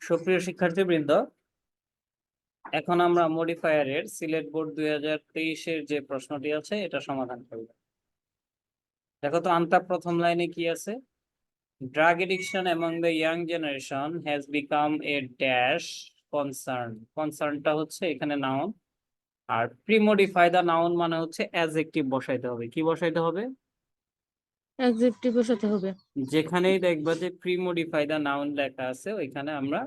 সুপ্রিয় শিক্ষার্থীবৃন্দ, এখন আমরা মডিফায়ারের সিলেট বোর্ড 2023-এর যে প্রশ্নটি আছে এটা সমাধান করব। দেখো তো আনতার প্রথম লাইনে কি আছে? Drug addiction among the young generation has become a dash concern. কনসার্নটা হচ্ছে এখানে নাউন, আর প্রিমডিফাই দা নাউন মানে হচ্ছে অ্যাডজেক্টিভ বসাইতে হবে। কি বসাইতে হবে? অ্যাডজেক্টিভ বসাতে হবে। যেখানেই দেখবা যে প্রিমডিফাই দা নাউন লেখা আছে ওইখানে আমরা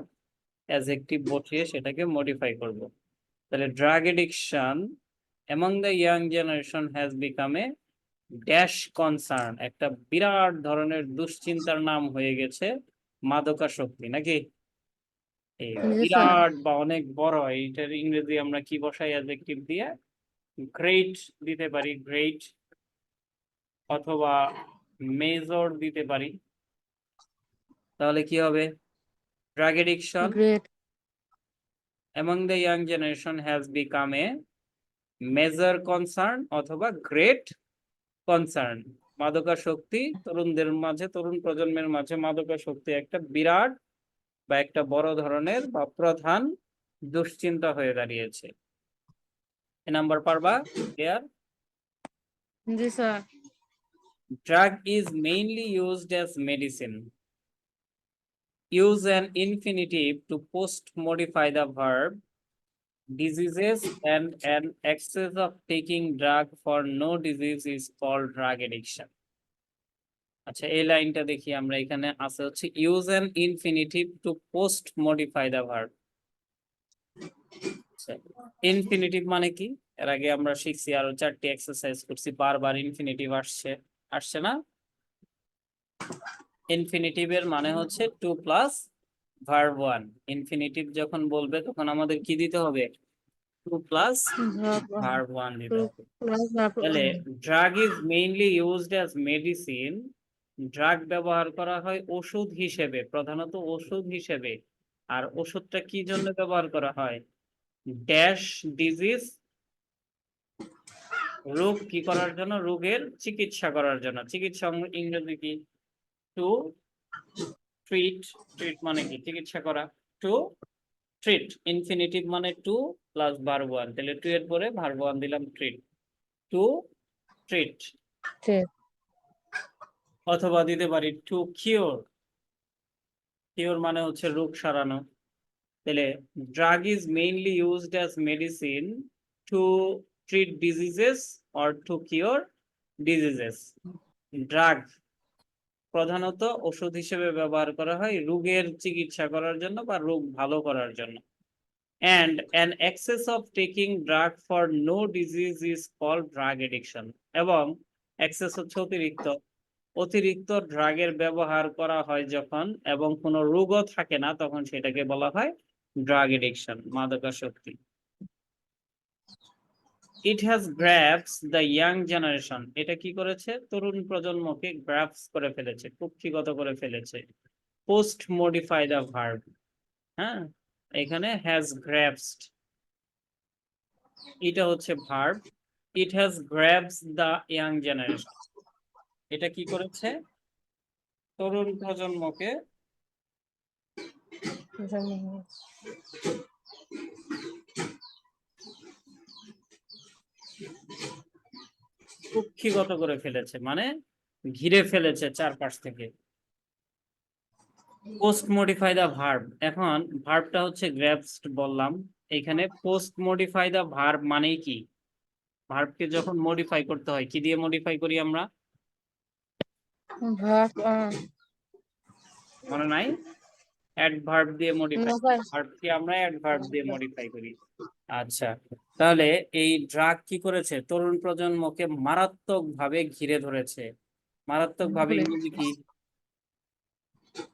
অ্যাডজেক্টিভ বসিয়ে সেটাকে মডিফাই করব। তাহলে drug addiction among the young generation has become a dash concern, একটা বিরাট ধরনের দুশ্চিন্তার নাম হয়ে গেছে মাদকাসক্তি, নাকি? এই বিরাট বা অনেক বড়, এইটার ইংরেজি আমরা কি বসাই অ্যাডজেক্টিভ দিয়ে? গ্রেট দিতে পারি, গ্রেট, অথবা মেজর দিতে পারি। তাহলে কি হবে? Drug addiction great among the young generation has become a major concern অথবা গ্রেট কনসার্ন। মাদকাসক্তি তরুণদের মাঝে, তরুণ প্রজন্মের মাঝে মাদকাসক্তি একটা বিরাট বা একটা বড় ধরনের বা প্রধান দুশ্চিন্তা হয়ে দাঁড়িয়েছে। এ নাম্বার পারবা? Clear? G sir. Drug is mainly used as medicine. Use an infinitive to post modify the verb. Diseases and an excess of taking drug for no disease is called drug addiction. আচ্ছা, এই লাইনটা দেখি আমরা। এখানে আছে হচ্ছে use an infinitive to post modify the verb. Infinitive মানে কি? এর আগে আমরা শিখছি, আরো 4টি এক্সারসাইজ করছি, বারবার ইনফিনিটিভ আসছে আসছে না? ইনফিনিটিভ এর মানে হচ্ছে to plus verb one. Infinitive যখন বলবে তখন আমাদের কি দিতে হবে? টু প্লাস ভার্ব ওয়ান দিতে হবে। তাহলে drug is mainly used as medicine. Drug ব্যবহার করা হয় ওষুধ হিসেবে, প্রধানত ওষুধ হিসেবে। আর ওষুধটা কি জন্য ব্যবহার করা হয়? ড্যাশ ডিজিজ, রোগ কি করার জন্য? রোগের চিকিৎসা করার জন্য। চিকিৎসা ইংরেজি কি? To treat. ট্রিট মানে কি? চিকিৎসা করা। টু ট্রিট, ইনফিনিটিভ মানে টু প্লাস ভার্ব ওয়ান। তাহলে টু এর পরে ভার্ব ওয়ান দিলাম, ট্রিট, টু ট্রিট। অথবা দিতে পারি টু কিওর। কিওর মানে হচ্ছে রোগ সারানো। তাহলে drug is mainly used as medicine to treat diseases or two cure diseases. Drug প্রধানত ওষুধ হিসেবে ব্যবহার করা হয় রোগের চিকিৎসা করার জন্য বা রোগ ভালো করার জন্য। And an excess of taking drug for no disease is called drug addiction. এবং excess হচ্ছে অতিরিক্ত। অতিরিক্ত ড্রাগের ব্যবহার করা হয় যখন এবং কোনো রোগও থাকে না, তখন সেটাকে বলা হয় ড্রাগ এডিকশন, মাদকাসক্তি। It has grabs the young generation. এটা কি করেছে? তরুণ প্রজন্মকে গ্রাবস করে ফেলেছে, কুক্ষিগত করে ফেলেছে। Post modify the verb. হ্যাঁ, এখানে হ্যাজ গ্রাবসড, এটা হচ্ছে verb. It has grabs the young generation. এটা কি করেছে? তরুণ প্রজন্মকে কুক্ষিগত করে ফেলেছে, মানে ঘিরে ফেলেছে চারপাশ থেকে। Post modify the verb. এখন ভার্বটা হচ্ছে গ্র্যাবসড বললাম। এখানে পোস্ট মডিফাই দা ভার্ব মানে কি? ভার্বকে যখন মডিফাই করতে হয়, কি দিয়ে মডিফাই করি আমরা? মনে নাই? অ্যাডভার্ব দিয়ে মডিফাই করি। ভার্বকে আমরা অ্যাডভার্ব দিয়ে মডিফাই করি। আচ্ছা, তাহলে এই ড্রাগ কি করেছে? তরুণ প্রজন্মকে মারাত্মক ভাবে ঘিরে ধরেছে। মারাত্মক ভাবে ইংরেজি কি?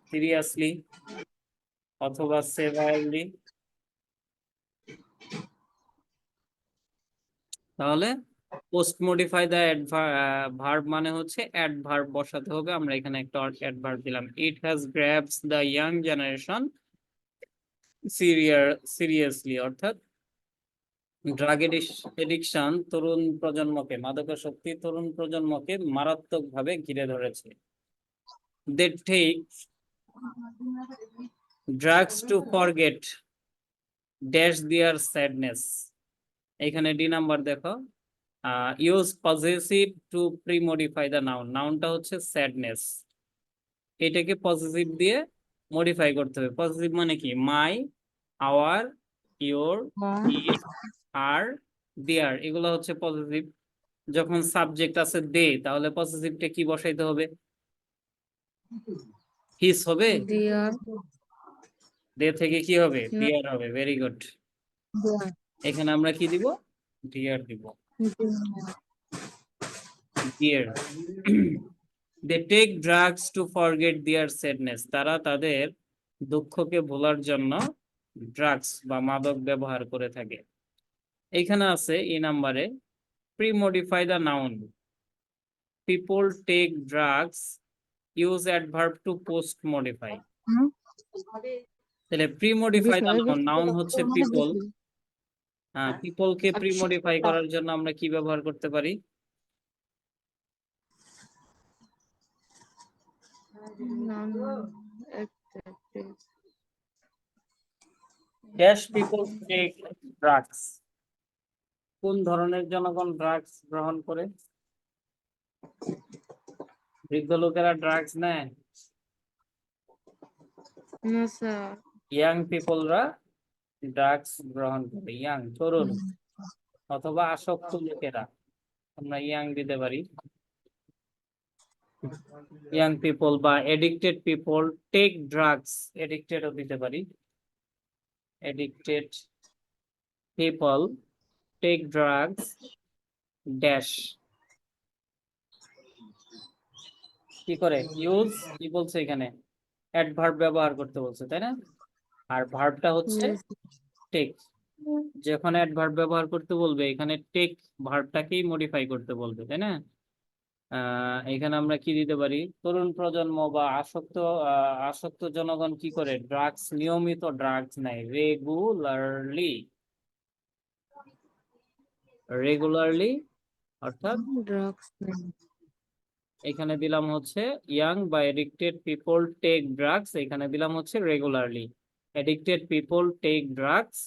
সিরিয়াসলি অথবা সেভারলি। তাহলে পোস্ট মডিফাই দা ভার্ব মানে হচ্ছে অ্যাডভার্ব বসাতে হবে। আমরা এখানে একটা অ্যাডভার্ব দিলাম। It has grabs the young generation seriously, অর্থাৎ ড্রাগ এডিকশন তরুণ প্রজন্মকে, মাদকাসক্তি তরুণ প্রজন্মকে মারাত্মকভাবে ঘিরে ধরেছে। They take drugs to forget dash their sadness. এখানে ডি নাম্বার দেখো, use possessive to premodify the noun. নাউনটা হচ্ছে স্যাডনেস, এটাকে পজিটিভ দিয়ে মডিফাই করতে হবে। পজিটিভ মানে কি? মাই, আওয়ার, ইওর, হিজ, আর, দেয়ার, এগুলো হচ্ছে পজিটিভ। যখন সাবজেক্ট আছে দে, তাহলে পজিটিভটা কি বসাইতে হবে? হিজ হবে। dear, দে থেকে কি হবে? no, ডিয়ার হবে। Very good. dear, এখানে আমরা কি দিব? ডিয়ার দিব। Dear. They take drugs to forget their sadness. তারা তাদের দুঃখকে ভোলার জন্য ড্রাগস বা মাদক ব্যবহার করে থাকে। এখানে আছে এই নাম্বারে, premodify the noun. People take drugs, use adverb to post modify. Hmm, তাহলে প্রিমডিফাই দ্য বিষয় নাউন, নাউন হচ্ছে পিপল। বেশি। হ্যাঁ, পিপলকে প্রিমডিফাই করার জন্য আমরা কি ব্যবহার করতে পারি? Non-accepted. Dash people take drugs. কোন ধরনের জনগণ ড্রাগস গ্রহণ করে? বৃদ্ধ লোকেরা ড্রাগস নেয়? No, sir. ইয়াং পিপলরা ড্রাগস গ্রহণ করে, ইয়াং তরুণ অথবা আসক্ত লোকেরা। আমরা ইয়াং দিতে পারি। ইয়াং পিপল বা এডিক্টেড পিপল টেক ড্রাগস, এডিক্টেডও দিতে পারি। Addicted people take drugs dash কি করে? ইউজ কি বলছে এখানে? অ্যাডভার্ব ব্যবহার করতে বলছে, তাই না? আর ভার্বটা হচ্ছে Yes. টেক। যখন অ্যাডভার্ব ব্যবহার করতে বলবে, এখানে টেক ভার্বটাকেই মডিফাই করতে বলবে, তাই না? এখানে আমরা কি দিতে পারি? তরুণ প্রজন্ম বা আসক্ত জনগণ কি করে? ড্রাগস, নিয়মিত ড্রাগস নেয়। রেগুলারলি, রেগুলারলি অর্থাৎ Drugs. এখানে দিলাম হচ্ছে ইয়াং বা এডিক্টেড পিপল টেক ড্রাগস, এখানে দিলাম হচ্ছে regularly. Addicted people take drugs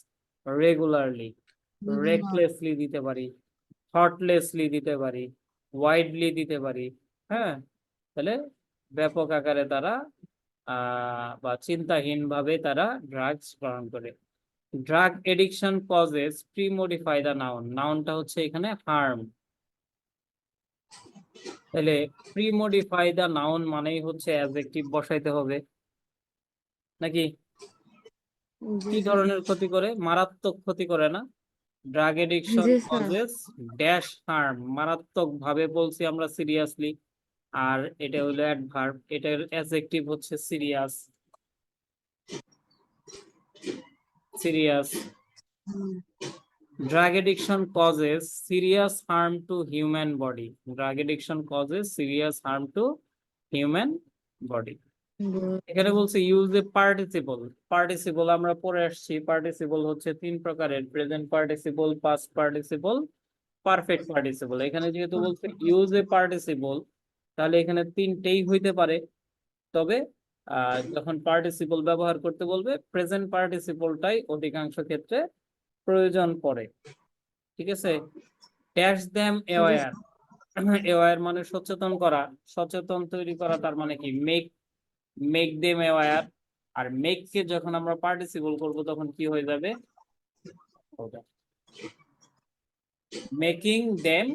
regularly. Recklessly দিতে পারি, থটলেসলি দিতে পারি, ওয়াইডলি দিতে পারি। হ্যাঁ, তাহলে ব্যাপক আকারে তারা বা চিন্তাহীন ভাবে তারা ড্রাগস গ্রহণ করে। Drug addiction causes premodify the noun. নাউনটা হচ্ছে এখানে হার্ম। তাহলে প্রিমডিফাই দ্য নাউন মানেই হচ্ছে অ্যাডজেক্টিভ বসাইতে হবে নাকি? কি ধরনের ক্ষতি করে? মারাত্মক ক্ষতি করে না? ড্রাগ এডিকশন জি স্যার। কজেস ড্যাশ হার্ম, মারাত্মক ভাবে বলছি আমরা, সিরিয়াসলি। আর এটা হলো অ্যাডভার্ব, এটার অ্যাডজেক্টিভ হচ্ছে serious. Serious. Drug addiction causes serious harm two human body. Drug addiction causes serious harm two human body. এখানে বলছে ইউজ এ পার্টিসিপল। পার্টিসিপল আমরা পড়ে আসছি, পার্টিসিপল হচ্ছে তিন প্রকারের: present participle, past participle, perfect participle. এখানে যেহেতু বলছে ইউজ এ পার্টিসিপল, তাহলে এখানে তিনটেই হইতে পারে। তবে যখন পার্টিসিপল ব্যবহার করতে বলবে, প্রেজেন্ট পার্টিসিপলটাই অধিকাংশ ক্ষেত্রে প্রয়োজন পড়ে। ঠিক আছে? Dash them aware. অ্যাওয়্যার মানে সচেতন করা, সচেতন তৈরি করা। তার মানে কি? Make, make them aware. আর মেক কে যখন আমরা পার্টিসিপল করব, তখন কি হয়ে যাবে? Making them,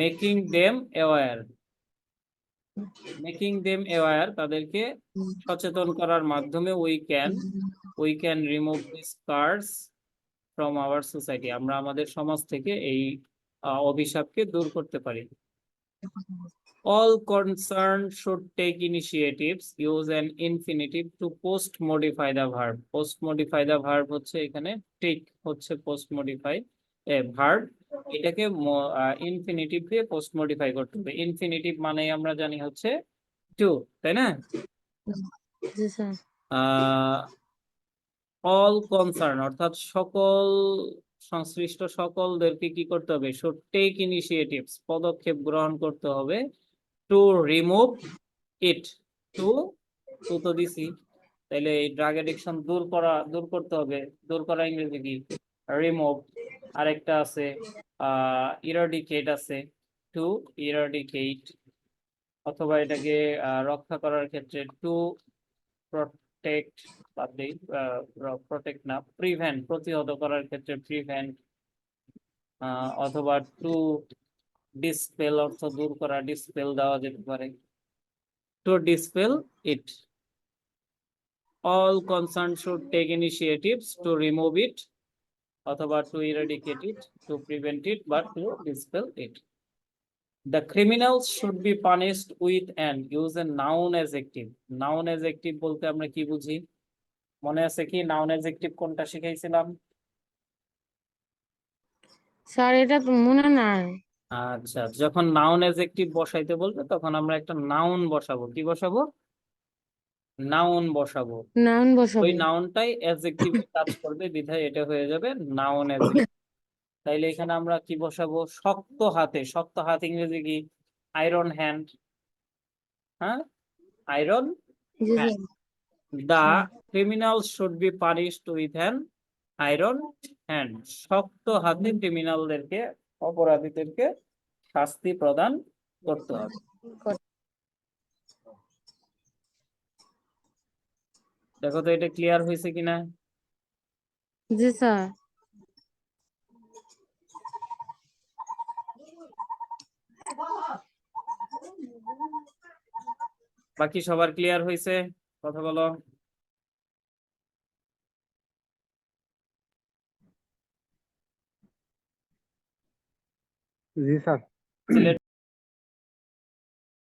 making them aware. Making them aware, তাদেরকে সচেতন করার মাধ্যমে we can remove this curse from our society. আমরা আমাদের সমাজ থেকে এই অভিশাপকে দূর করতে পারি। All concerned should take initiatives. Use an infinitive to post modify the verb. Post modify the verb হচ্ছে এখানে take হচ্ছে post modify verb। এটাকে ইনফিনিটিভ দিয়ে পোস্ট মডিফাই করতে হবে। ইনফিনিটিভ মানে আমরা জানি হচ্ছে টু, তাই না? জি স্যার। অল কনসার্ন অর্থাৎ সকল সংশ্লিষ্ট সকলদেরকে কি করতে হবে? শুড টেক ইনিশিয়েটিভস, পদক্ষেপ গ্রহণ করতে হবে। To remove it, to to তো দিছি, তাহলে এই ড্রাগ এডিকশন দূর করতে হবে। দূর করা ইংরেজি কি? রিমুভ। আরেকটা আছে ইরাডিকেট আছে, টু ইরাডিকেট, অথবা এটাকে রক্ষা করার ক্ষেত্রে টু প্রটেক্ট, প্রটেক্ট না, প্রিভেন্ট, প্রতিহত করার ক্ষেত্রে প্রিভেন্ট, অথবা টু ডিসপেল অর্থ দূর করা, ডিসপেল দেওয়া যেতে পারে, to dispel it. all concerned should take initiatives to remove it, অথবা to eradicate it, to prevent it, but to dispel it. The criminals should be punished with and use a noun adjective. Noun adjective বলতে আমরা কি বুঝি? মনে আছে কি noun adjective কোনটা শিখাইছিলাম? Sir এটা তো মনে নাই। আচ্ছা, যখন নাউন অ্যাডজেক্টিভ বসাইতে বলবে তখন আমরা একটা নাউন বসাবো। কি বসাবো? নাউন বসাবো। নাউন ওই বসাবো। নাউনটাই অ্যাডজেক্টিভে কাজ করবে, বিধায় এটা হয়ে যাবে নাউন অ্যাডজেক্টিভ। তাইলে এখানে আমরা কি বসাবো? শক্ত হাতে। শক্ত হাত ইংরেজি কি? Iron hand. হ্যাঁ, আয়রন জি হ্যান্ড। স্যার। দা হ্যাঁ। Criminal should be punished with an iron hand. শক্ত হাতে ক্রিমিনালদেরকে, অপরাধীদেরকে শাস্তি প্রদান করতে হবে। দেখো তো এটা ক্লিয়ার হয়েছে কিনা? জি স্যার। বাকি সবার ক্লিয়ার হয়েছে? কথা বলো। জি স্যার। সিলেট